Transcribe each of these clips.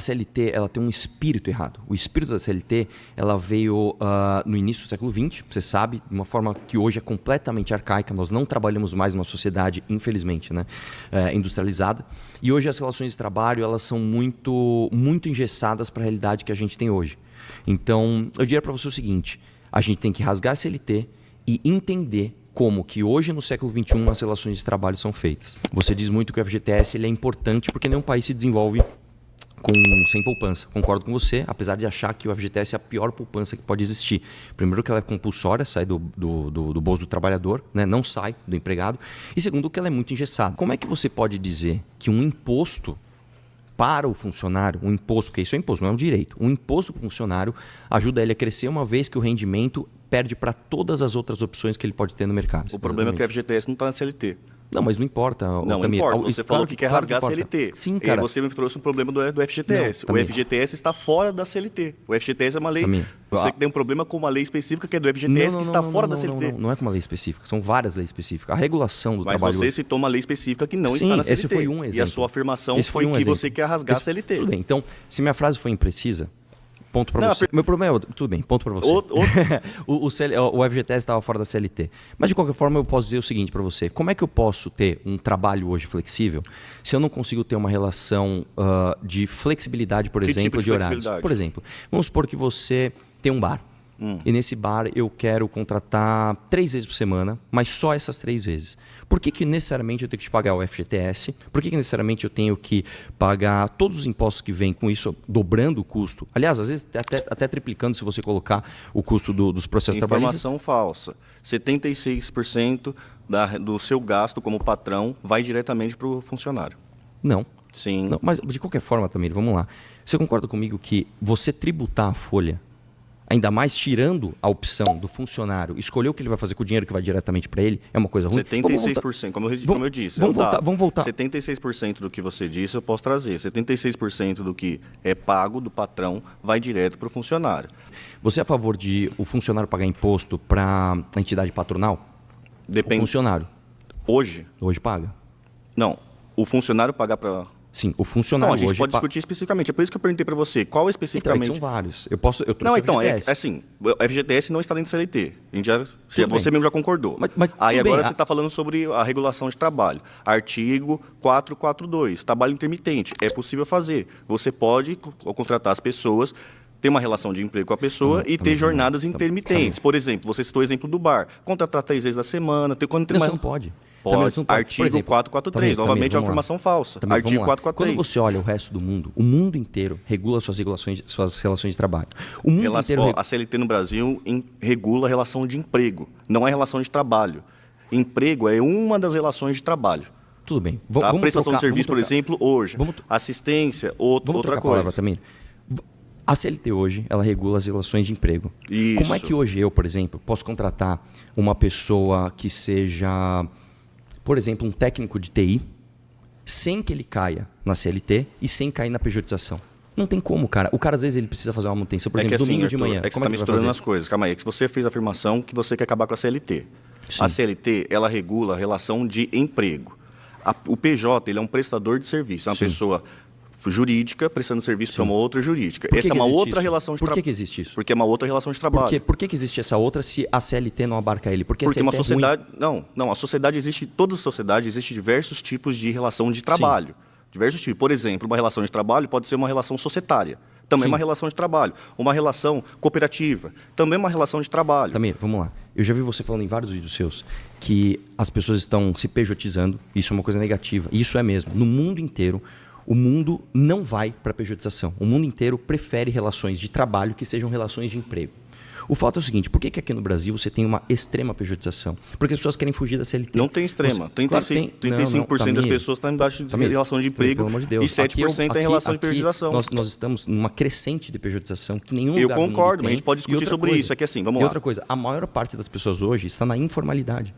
A CLT ela tem um espírito errado. O espírito da CLT ela veio no início do século XX, você sabe, de uma forma que hoje é completamente arcaica. Nós não trabalhamos mais numa sociedade, infelizmente, né, industrializada. E hoje as relações de trabalho elas são muito engessadas para a realidade que a gente tem hoje. Então, eu diria para você o seguinte, a gente tem que rasgar a CLT e entender como que hoje, no século XXI, as relações de trabalho são feitas. Você diz muito que o FGTS ele é importante porque nenhum país se desenvolve sem poupança. Concordo com você, apesar de achar que o FGTS é a pior poupança que pode existir. Primeiro que ela é compulsória, sai do bolso do trabalhador, né? Não sai do empregado. E segundo que ela é muito engessada. Como é que você pode dizer que um imposto para o funcionário, um imposto, porque isso é imposto, não é um direito, um imposto para o funcionário ajuda ele a crescer uma vez que o rendimento perde para todas as outras opções que ele pode ter no mercado. O problema é que o FGTS não está na CLT. Não, mas não importa. Não importa. Você falou que quer rasgar a CLT. Sim, cara. E você me trouxe um problema do FGTS. Não, o FGTS está fora da CLT. O FGTS é uma lei... Você tem um problema com uma lei específica que é do FGTS que está fora da CLT. Não é com uma lei específica. São várias leis específicas. A regulação do trabalho... Mas você citou uma lei específica que não está na CLT. Esse foi um exemplo. E a sua afirmação foi que você quer rasgar a CLT. Tudo bem. Então, se minha frase foi imprecisa... Ponto para você. Meu problema é... Tudo bem, ponto para você. O FGTS estava fora da CLT. Mas, de qualquer forma, eu posso dizer o seguinte para você. Como é que eu posso ter um trabalho hoje flexível se eu não consigo ter uma relação de flexibilidade, por exemplo, de horários? Por exemplo, vamos supor que você tem um bar. E nesse bar eu quero contratar 3 vezes por semana, mas só essas 3 vezes. Por que necessariamente eu tenho que te pagar o FGTS? Por que necessariamente eu tenho que pagar todos os impostos que vêm com isso, dobrando o custo? Aliás, às vezes até triplicando se você colocar o custo dos processos trabalhistas. Informação falsa. 76% do seu gasto como patrão vai diretamente para o funcionário. Não. Sim. Não, mas de qualquer forma, Tamir, vamos lá. Você concorda comigo que você tributar a folha, ainda mais tirando a opção do funcionário escolher o que ele vai fazer com o dinheiro que vai diretamente para ele, é uma coisa ruim? 76%, como eu disse. Vamos voltar. 76% do que você disse eu posso trazer. 76% do que é pago do patrão vai direto para o funcionário. Você é a favor de o funcionário pagar imposto para a entidade patronal? Depende. O funcionário. Hoje? Hoje paga. Não, o funcionário pagar para... Sim, o funcionário hoje... Não, a gente pode discutir especificamente. É por isso que eu perguntei para você. Qual especificamente... Então, são vários. Eu não, então, é assim, o FGTS não está dentro da CLT. Você mesmo já concordou. Mas aí agora você está falando sobre a regulação de trabalho. Artigo 442, trabalho intermitente. É possível fazer. Você pode contratar as pessoas, ter uma relação de emprego com a pessoa e ter jornadas intermitentes. Por exemplo, você citou o exemplo do bar. Contratar 3 vezes na semana. Você não pode. Pode. Artigo 443, novamente é uma informação falsa. Artigo 443. Quando você olha o resto do mundo, o mundo inteiro regula suas relações de trabalho. O mundo inteiro... A CLT no Brasil regula a relação de emprego, não é relação de trabalho. Emprego é uma das relações de trabalho. Tudo bem. A prestação de serviço, por exemplo, hoje. Assistência, outra coisa. Também. A CLT hoje, ela regula as relações de emprego. Isso. Como é que hoje eu, por exemplo, posso contratar uma pessoa que seja... por exemplo, um técnico de TI, sem que ele caia na CLT e sem cair na pejotização? Não tem como, cara. O cara, às vezes, ele precisa fazer uma manutenção, por exemplo, domingo de manhã. É que você está misturando as coisas. Calma aí, é que você fez a afirmação que você quer acabar com a CLT. Sim. A CLT, ela regula a relação de emprego. O PJ, ele é um prestador de serviço, é uma pessoa jurídica prestando serviço para uma outra jurídica. Essa é uma outra relação de trabalho. Por que existe isso? Porque é uma outra relação de trabalho. Por que existe essa outra se a CLT não abarca ele? Porque uma sociedade... Não, a sociedade existe... Toda sociedade existe diversos tipos de relação de trabalho. Sim. Diversos tipos. Por exemplo, uma relação de trabalho pode ser uma relação societária. Também é uma relação de trabalho. Uma relação cooperativa. Também é uma relação de trabalho. Tamir, vamos lá. Eu já vi você falando em vários vídeos seus que as pessoas estão se pejotizando. Isso é uma coisa negativa. Isso é mesmo. No mundo inteiro... O mundo não vai para a pejotização. O mundo inteiro prefere relações de trabalho que sejam relações de emprego. O fato é o seguinte, por que aqui no Brasil você tem uma extrema pejotização? Porque as pessoas querem fugir da CLT. Não tem extrema. 35% das pessoas estão embaixo de relação de emprego, pelo amor de Deus, e 7% em relação de pejotização. Nós estamos numa crescente de pejotização que nenhum lugar do mundo concordo, tem. Mas a gente pode discutir sobre isso. É que assim, vamos lá. E outra coisa, a maior parte das pessoas hoje está na informalidade.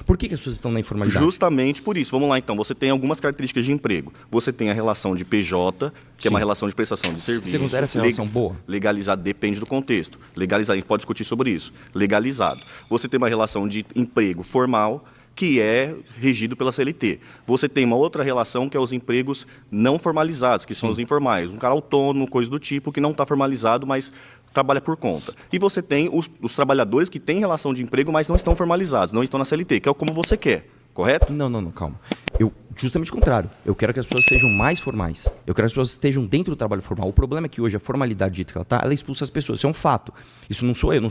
Por que as pessoas estão na informalidade? Justamente por isso. Vamos lá, então. Você tem algumas características de emprego. Você tem a relação de PJ, que é uma relação de prestação de serviço. Você considera essa relação boa? Legalizado, depende do contexto. Legalizado, a gente pode discutir sobre isso. Legalizado. Você tem uma relação de emprego formal, que é regido pela CLT. Você tem uma outra relação que é os empregos não formalizados, que são os informais. Um cara autônomo, coisa do tipo, que não está formalizado, mas trabalha por conta. E você tem os trabalhadores que têm relação de emprego, mas não estão formalizados, não estão na CLT, que é como você quer, correto? Não, calma. Justamente o contrário. Eu quero que as pessoas sejam mais formais. Eu quero que as pessoas estejam dentro do trabalho formal. O problema é que hoje a formalidade dita que ela está, ela expulsa as pessoas. Isso é um fato. Isso não sou eu.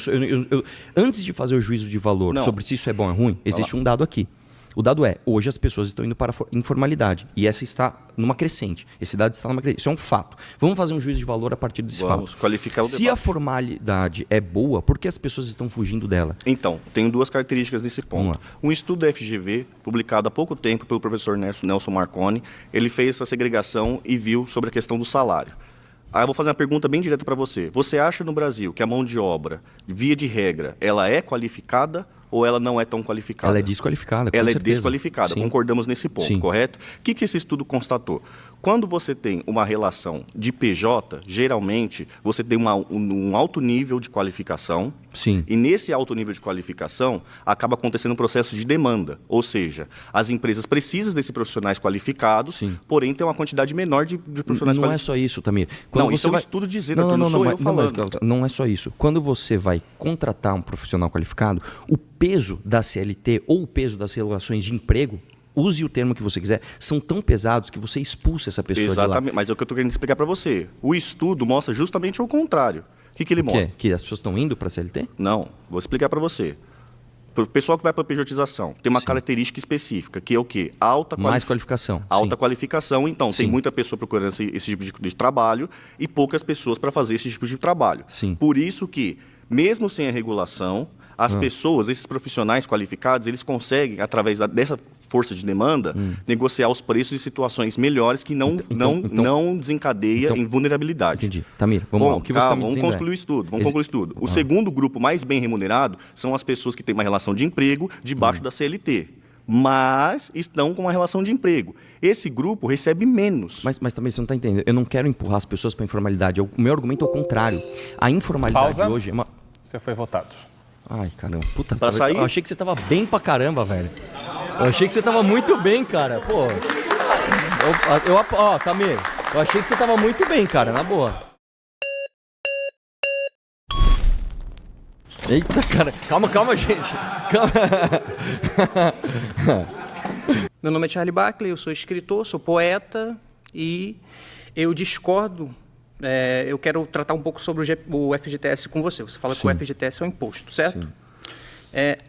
Antes de fazer o juízo de valor sobre se isso é bom ou ruim, existe um dado aqui. O dado é, hoje as pessoas estão indo para a informalidade. E essa está numa crescente. Esse dado está numa crescente. Isso é um fato. Vamos fazer um juízo de valor a partir desse fato. Vamos qualificar o debate. Se a formalidade é boa, por que as pessoas estão fugindo dela? Então, tenho duas características nesse ponto. Um estudo da FGV, publicado há pouco tempo pelo professor Nelson Marconi, ele fez essa segregação e viu sobre a questão do salário. Aí eu vou fazer uma pergunta bem direta para você. Você acha no Brasil que a mão de obra, via de regra, ela é qualificada ou ela não é tão qualificada? Ela é desqualificada, com Ela certeza. é desqualificada, Sim. Concordamos nesse ponto, Sim. correto? O que esse estudo constatou? Quando você tem uma relação de PJ, geralmente você tem um alto nível de qualificação. Sim. E nesse alto nível de qualificação, acaba acontecendo um processo de demanda. Ou seja, as empresas precisam desses profissionais qualificados, Sim. porém tem uma quantidade menor de profissionais Não é qualificados. só isso, Tamir. Isso é um estudo dizendo, não sou eu falando. Não é só isso. Quando você vai contratar um profissional qualificado, o peso da CLT ou o peso das relações de emprego, use o termo que você quiser, são tão pesados que você expulsa essa pessoa de lá. Exatamente, mas é o que eu estou querendo explicar para você. O estudo mostra justamente o contrário. O que ele mostra? Que as pessoas estão indo para a CLT? Não, vou explicar para você. O pessoal que vai para a pejotização tem uma característica específica, que é o quê? Mais qualificação. Alta Sim. qualificação, então tem muita pessoa procurando esse tipo de trabalho e poucas pessoas para fazer esse tipo de trabalho. Sim. Por isso que, mesmo sem a regulação, as pessoas, esses profissionais qualificados, eles conseguem, através dessa força de demanda, negociar os preços em situações melhores que não desencadeia em vulnerabilidade. Entendi. Tamir, vamos lá. O que você está me vamos dizendo concluir o estudo. Vamos concluir o estudo. O segundo grupo mais bem remunerado são as pessoas que têm uma relação de emprego debaixo da CLT, mas estão com uma relação de emprego. Esse grupo recebe menos. Mas também você não está entendendo. Eu não quero empurrar as pessoas para a informalidade. O meu argumento é o contrário. A informalidade Pausa. hoje é uma... Você foi votado. Ai, caramba. Puta, Pra sair? Eu achei que você tava bem pra caramba, velho. Eu achei que você tava muito bem, cara. Pô. Ó, Tamir. Eu achei que você tava muito bem, cara, na boa. Eita, cara. Calma, gente. Calma. Meu nome é Charlie Barkley, eu sou escritor, sou poeta e eu discordo. Eu quero tratar um pouco sobre o FGTS com você. Você fala que o FGTS é um imposto, certo?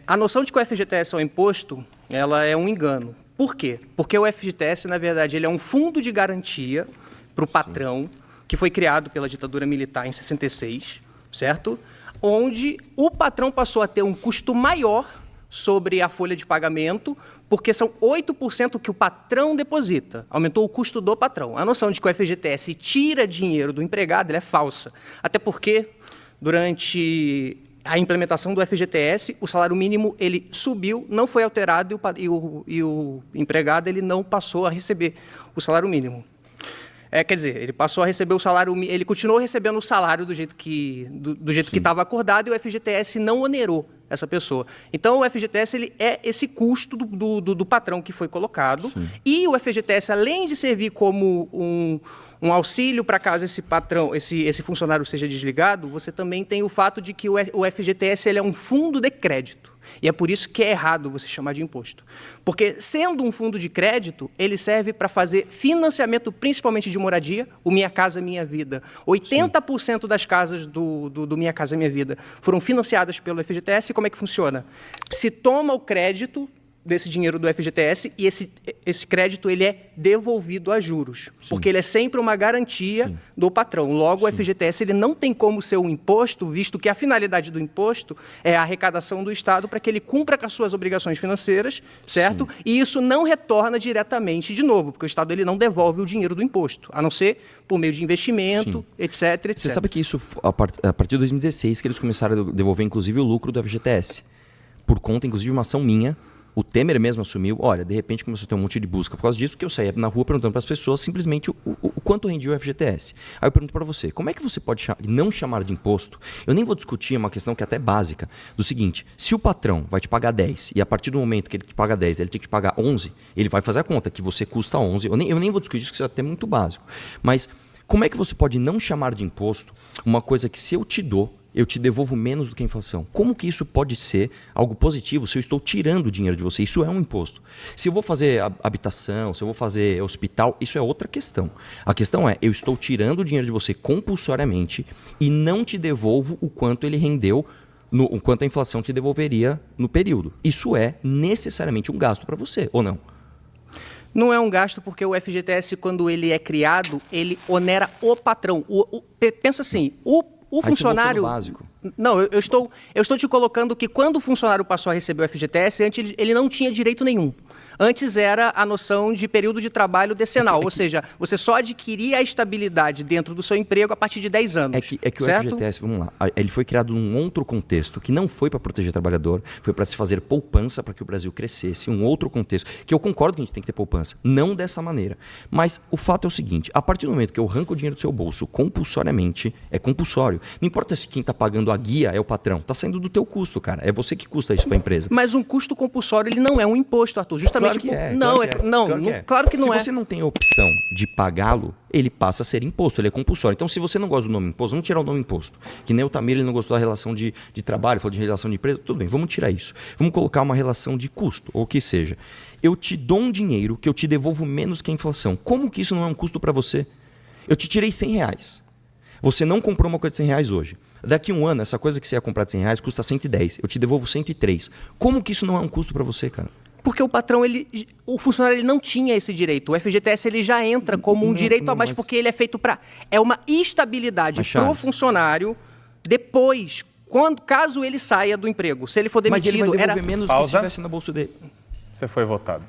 A noção de que o FGTS é um imposto, ela é um engano. Por quê? Porque o FGTS, na verdade, ele é um fundo de garantia para o patrão, que foi criado pela ditadura militar em 66, certo? Onde o patrão passou a ter um custo maior sobre a folha de pagamento, porque são 8% que o patrão deposita. Aumentou o custo do patrão. A noção de que o FGTS tira dinheiro do empregado ela é falsa. Até porque, durante a implementação do FGTS, o salário mínimo ele subiu, não foi alterado e o empregado ele não passou a receber o salário mínimo. Quer dizer, ele passou a receber o salário, ele continuou recebendo o salário do jeito que estava acordado e o FGTS não onerou essa pessoa. Então, o FGTS ele é esse custo do patrão que foi colocado. Sim. E o FGTS, além de servir como um auxílio para caso esse patrão, esse funcionário seja desligado, você também tem o fato de que o FGTS ele é um fundo de crédito. E é por isso que é errado você chamar de imposto. Porque, sendo um fundo de crédito, ele serve para fazer financiamento, principalmente de moradia, o Minha Casa Minha Vida. 80% das casas do Minha Casa Minha Vida foram financiadas pelo FGTS. E como é que funciona? Se toma o crédito desse dinheiro do FGTS e esse crédito ele é devolvido a juros, porque ele é sempre uma garantia do patrão. Logo, o FGTS ele não tem como ser um imposto, visto que a finalidade do imposto é a arrecadação do Estado para que ele cumpra com as suas obrigações financeiras, certo? E isso não retorna diretamente de novo, porque o Estado ele não devolve o dinheiro do imposto, a não ser por meio de investimento, etc. Você sabe que isso, a partir de 2016, que eles começaram a devolver, inclusive, o lucro do FGTS, por conta, inclusive, de uma ação minha, O Temer mesmo assumiu, olha, de repente começou a ter um monte de busca por causa disso, que eu saía na rua perguntando para as pessoas simplesmente o quanto rendia o FGTS. Aí eu pergunto para você, como é que você pode não chamar de imposto? Eu nem vou discutir, é uma questão que é até básica, do seguinte, se o patrão vai te pagar 10 e a partir do momento que ele te paga 10, ele tem que te pagar 11, ele vai fazer a conta que você custa 11, eu nem vou discutir isso, que isso é até muito básico. Mas como é que você pode não chamar de imposto uma coisa que se eu te dou, eu te devolvo menos do que a inflação? Como que isso pode ser algo positivo se eu estou tirando dinheiro de você? Isso é um imposto. Se eu vou fazer habitação, se eu vou fazer hospital, isso é outra questão. A questão é, eu estou tirando o dinheiro de você compulsoriamente e não te devolvo o quanto ele rendeu, o quanto a inflação te devolveria no período. Isso é necessariamente um gasto para você, ou não? Não é um gasto porque o FGTS, quando ele é criado, ele onera o patrão. Pensa assim, o funcionário... Básico. Não, eu estou te colocando que quando o funcionário passou a receber o FGTS, antes ele não tinha direito nenhum. Antes era a noção de período de trabalho decenal, ou seja, você só adquiria a estabilidade dentro do seu emprego a partir de 10 anos. É que o FGTS, vamos lá, ele foi criado num outro contexto, que não foi para proteger o trabalhador, foi para se fazer poupança para que o Brasil crescesse, um outro contexto, que eu concordo que a gente tem que ter poupança, não dessa maneira. Mas o fato é o seguinte, a partir do momento que eu arranco o dinheiro do seu bolso compulsoriamente, é compulsório. Não importa se quem está pagando a guia é o patrão, está saindo do teu custo, cara. É você que custa isso para a empresa. Mas um custo compulsório, ele não é um imposto, Arthur. Justamente claro que é. Claro que não é. Se você não tem a opção de pagá-lo, ele passa a ser imposto, ele é compulsório. Então, se você não gosta do nome imposto, vamos tirar o nome imposto. Que nem o Tamir, ele não gostou da relação de trabalho, falou de relação de empresa, tudo bem, vamos tirar isso. Vamos colocar uma relação de custo, ou o que seja. Eu te dou um dinheiro que eu te devolvo menos que a inflação. Como que isso não é um custo para você? Eu te tirei R$100. Você não comprou uma coisa de R$100 hoje. Daqui a um ano, essa coisa que você ia comprar de R$100 custa 110. Eu te devolvo 103. Como que isso não é um custo para você, cara? Porque o patrão, o funcionário, ele não tinha esse direito. O FGTS ele já entra como um direito a mais, porque ele é feito para... É uma estabilidade para o funcionário depois, caso ele saia do emprego. Se ele for demitido... Mas ele vai devolver menos do que se estivesse na bolsa dele. Você foi votado.